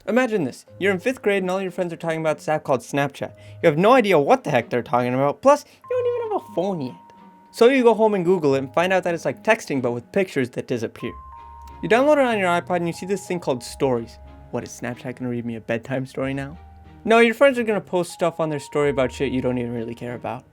Imagine this, you're in 5th grade and all your friends are talking about this app called Snapchat. You have no idea what the heck they're talking about, plus you don't even have a phone yet. So you go home and Google it and find out that it's like texting but with pictures that disappear. You download it on your iPod and you see this thing called stories. What, is Snapchat gonna read me a bedtime story now? No, your friends are gonna post stuff on their story about shit you don't even really care about.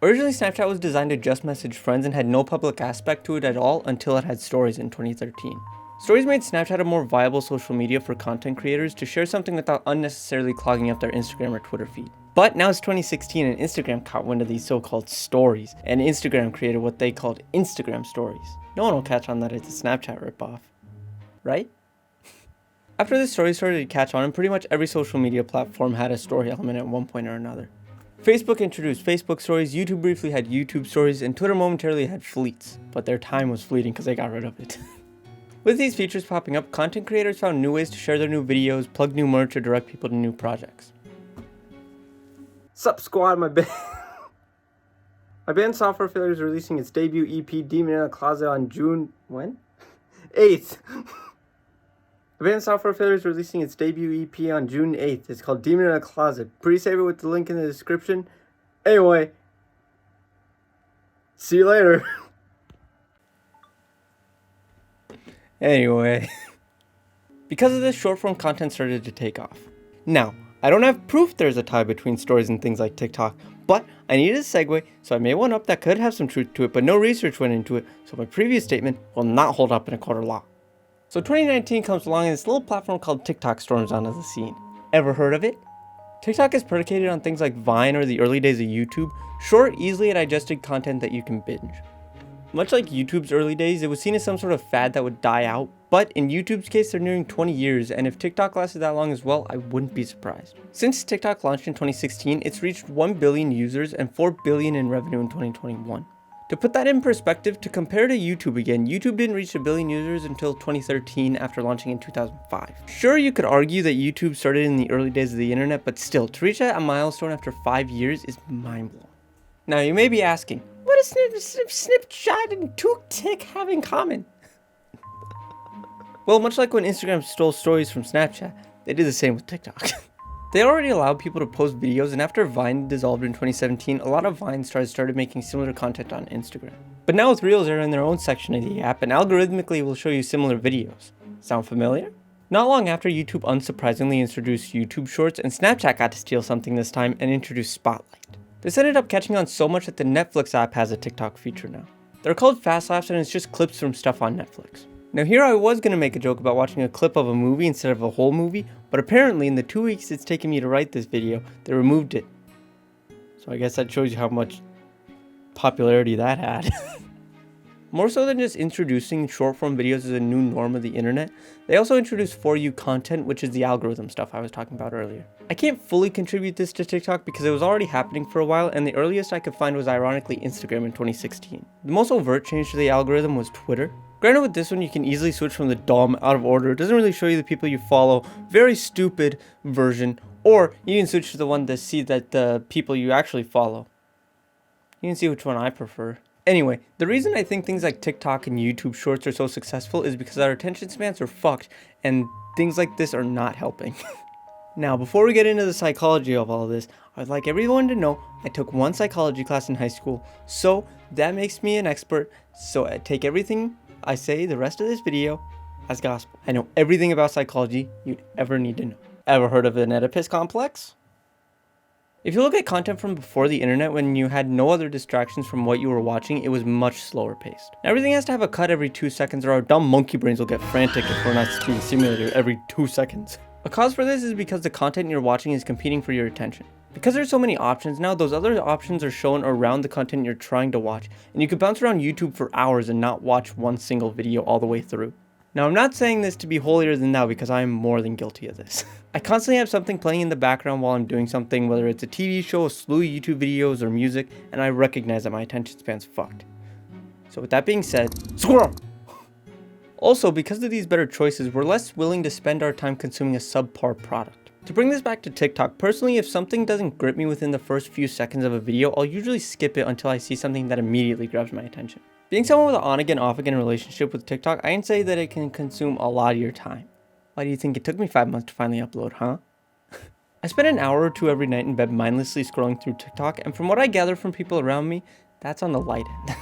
Originally, Snapchat was designed to just message friends and had no public aspect to it at all until it had stories in 2013. Stories made Snapchat a more viable social media for content creators to share something without unnecessarily clogging up their Instagram or Twitter feed. But now it's 2016 and Instagram caught wind of these so-called stories, and Instagram created what they called Instagram stories. No one will catch on that it's a Snapchat ripoff, right? After this story started to catch on, and pretty much every social media platform had a story element at one point or another. Facebook introduced Facebook stories, YouTube briefly had YouTube stories, and Twitter momentarily had fleets, but their time was fleeting because they got rid of it. With these features popping up, content creators found new ways to share their new videos, plug new merch, or direct people to new projects. Sup squad, my band Software Failure is releasing its debut EP, Demon in a Closet, on June... when? 8th! The band Software Failure is releasing its debut EP on June 8th. It's called Demon in a Closet. Pre-save it with the link in the description. Anyway, see you later. Anyway, because of this, short-form content started to take off. Now, I don't have proof there's a tie between stories and things like TikTok, but I needed a segue, so I made one up that could have some truth to it, but no research went into it, so my previous statement will not hold up in a court of law. So 2019 comes along and this little platform called TikTok storms onto the scene. Ever heard of it? TikTok is predicated on things like Vine or the early days of YouTube, short, easily digested content that you can binge. Much like YouTube's early days, it was seen as some sort of fad that would die out, but in YouTube's case, they're nearing 20 years, and if TikTok lasted that long as well, I wouldn't be surprised. Since TikTok launched in 2016, it's reached 1 billion users and 4 billion in revenue in 2021. To put that in perspective, to compare to YouTube again, YouTube didn't reach 1 billion users until 2013 after launching in 2005. Sure, you could argue that YouTube started in the early days of the internet, but still, to reach that milestone after 5 years is mind-blowing. Now, you may be asking, what does Snapchat and TikTok have in common? Well, much like when Instagram stole stories from Snapchat, they did the same with TikTok. They already allowed people to post videos, and after Vine dissolved in 2017, a lot of Vine stars started making similar content on Instagram. But now with Reels, they're in their own section of the app, and algorithmically will show you similar videos. Sound familiar? Not long after, YouTube unsurprisingly introduced YouTube Shorts, and Snapchat got to steal something this time and introduced Spotlight. This ended up catching on so much that the Netflix app has a TikTok feature now. They're called Fast Laps, and it's just clips from stuff on Netflix. Now here I was going to make a joke about watching a clip of a movie instead of a whole movie, but apparently in the 2 weeks it's taken me to write this video, they removed it. So I guess that shows you how much popularity that had. More so than just introducing short-form videos as a new norm of the internet, they also introduced For You content, which is the algorithm stuff I was talking about earlier. I can't fully contribute this to TikTok because it was already happening for a while, and the earliest I could find was ironically Instagram in 2016. The most overt change to the algorithm was Twitter. Granted, with this one you can easily switch from the dumb, out of order, it doesn't really show you the people you follow, very stupid version, or you can switch to the one to see that the people you actually follow. You can see which one I prefer. Anyway, the reason I think things like TikTok and YouTube Shorts are so successful is because our attention spans are fucked, and things like this are not helping. Now, before we get into the psychology of all of this, I'd like everyone to know I took one psychology class in high school, so that makes me an expert, so I take everything I say the rest of this video as gospel. I know everything about psychology you'd ever need to know. Ever heard of an Oedipus complex? If you look at content from before the internet, when you had no other distractions from what you were watching, it was much slower paced. Now, everything has to have a cut every 2 seconds or our dumb monkey brains will get frantic if we're not being stimulated every 2 seconds. A cause for this is because the content you're watching is competing for your attention. Because there's so many options now, those other options are shown around the content you're trying to watch, and you can bounce around YouTube for hours and not watch one single video all the way through. Now, I'm not saying this to be holier than thou because I am more than guilty of this. I constantly have something playing in the background while I'm doing something, whether it's a TV show, a slew of YouTube videos, or music, and I recognize that my attention span's fucked. So with that being said, squirrel! Also, because of these better choices, we're less willing to spend our time consuming a subpar product. To bring this back to TikTok, personally, if something doesn't grip me within the first few seconds of a video, I'll usually skip it until I see something that immediately grabs my attention. Being someone with an on-again, off-again relationship with TikTok, I can say that it can consume a lot of your time. Why do you think it took me 5 months to finally upload, huh? I spend an hour or two every night in bed mindlessly scrolling through TikTok, and from what I gather from people around me, that's on the light end.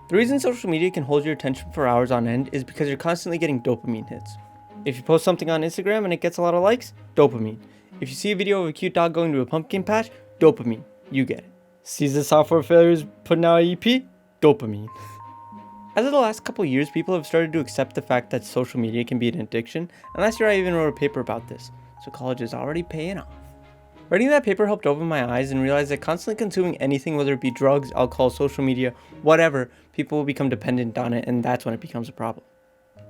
The reason social media can hold your attention for hours on end is because you're constantly getting dopamine hits. If you post something on Instagram and it gets a lot of likes, dopamine. If you see a video of a cute dog going to a pumpkin patch, dopamine. You get it. Sees the software failures putting out an EP? Dopamine. As of the last couple of years, people have started to accept the fact that social media can be an addiction, and last year I even wrote a paper about this, so college is already paying off. Writing that paper helped open my eyes and realize that constantly consuming anything, whether it be drugs, alcohol, social media, whatever, people will become dependent on it, and that's when it becomes a problem.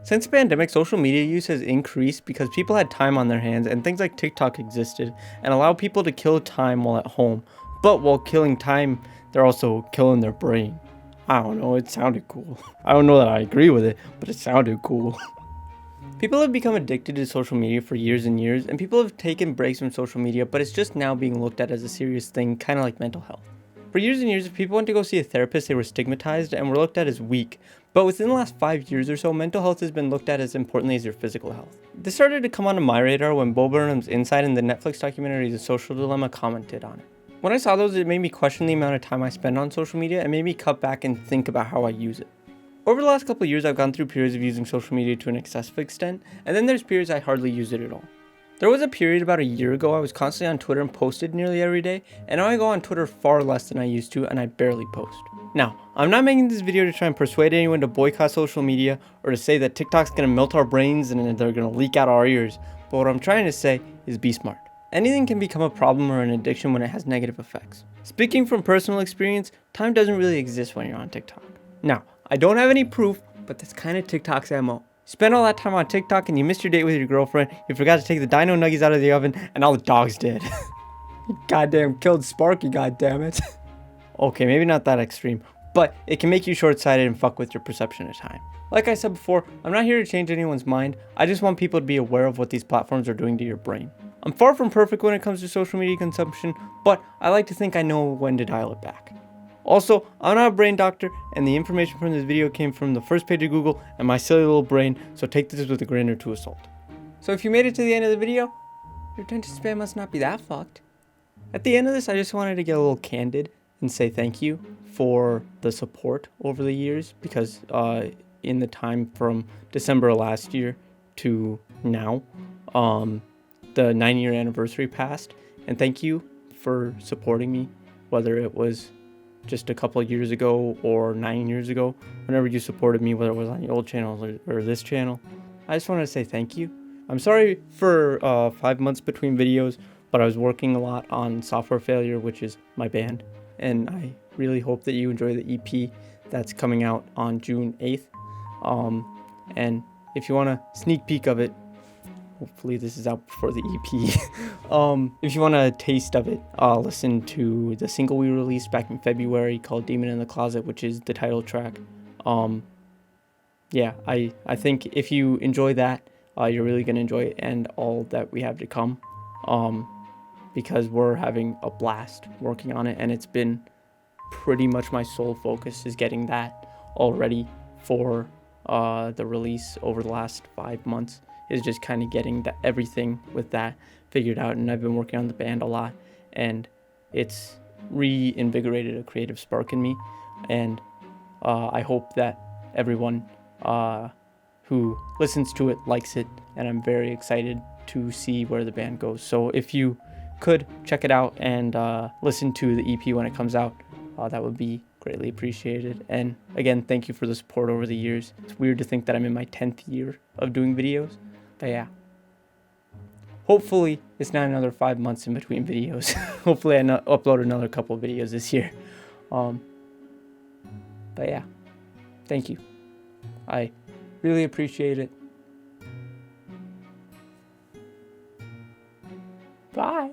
Since the pandemic, social media use has increased because people had time on their hands and things like TikTok existed and allowed people to kill time while at home. But while killing time, they're also killing their brain. I don't know, it sounded cool. I don't know that I agree with it, but it sounded cool. People have become addicted to social media for years and years, and people have taken breaks from social media, but it's just now being looked at as a serious thing, kind of like mental health. For years and years, if people went to go see a therapist, they were stigmatized and were looked at as weak. But within the last 5 years or so, mental health has been looked at as importantly as your physical health. This started to come onto my radar when Bo Burnham's Inside in the Netflix documentary The Social Dilemma commented on it. When I saw those, it made me question the amount of time I spend on social media and made me cut back and think about how I use it. Over the last couple of years, I've gone through periods of using social media to an excessive extent, and then there's periods I hardly use it at all. There was a period about a year ago I was constantly on Twitter and posted nearly every day, and now I go on Twitter far less than I used to, and I barely post. Now, I'm not making this video to try and persuade anyone to boycott social media or to say that TikTok's gonna melt our brains and they're gonna leak out our ears, but what I'm trying to say is be smart. Anything can become a problem or an addiction when it has negative effects. Speaking from personal experience, time doesn't really exist when you're on TikTok. Now, I don't have any proof, but that's kind of TikTok's MO. Spend all that time on TikTok and you missed your date with your girlfriend, you forgot to take the dino nuggies out of the oven, and all the dog's dead. You goddamn killed Sparky, goddammit. Okay, maybe not that extreme, but it can make you short-sighted and fuck with your perception of time. Like I said before, I'm not here to change anyone's mind, I just want people to be aware of what these platforms are doing to your brain. I'm far from perfect when it comes to social media consumption, but I like to think I know when to dial it back. Also, I'm not a brain doctor, and the information from this video came from the first page of Google and my silly little brain, so take this with a grain or two of salt. So if you made it to the end of the video, your attention span must not be that fucked. At the end of this, I just wanted to get a little candid and say thank you for the support over the years, because in the time from December last year to now, the 9-year anniversary passed, and thank you for supporting me, whether it was just a couple of years ago or 9 years ago, whenever you supported me, whether it was on the old channel or this channel. I just wanted to say thank you. I'm sorry for 5 months between videos, but I was working a lot on Software Failure, which is my band, and I really hope that you enjoy the EP that's coming out on June 8th. And if you want a sneak peek of it, hopefully this is out before the EP. If you want a taste of it, listen to the single we released back in February called Demon in the Closet, which is the title track. Yeah, I think if you enjoy that, you're really going to enjoy it and all that we have to come, because we're having a blast working on it, and it's been pretty much my sole focus is getting that all ready for the release over the last 5 months. Is just kind of getting everything with that figured out, and I've been working on the band a lot, and it's reinvigorated a creative spark in me, and I hope that everyone who listens to it likes it, and I'm very excited to see where the band goes. So if you could check it out and listen to the EP when it comes out, that would be greatly appreciated. And again, thank you for the support over the years. It's weird to think that I'm in my 10th year of doing videos. But yeah, hopefully it's not another 5 months in between videos. Hopefully I upload another couple of videos this year. But yeah, thank you. I really appreciate it. Bye.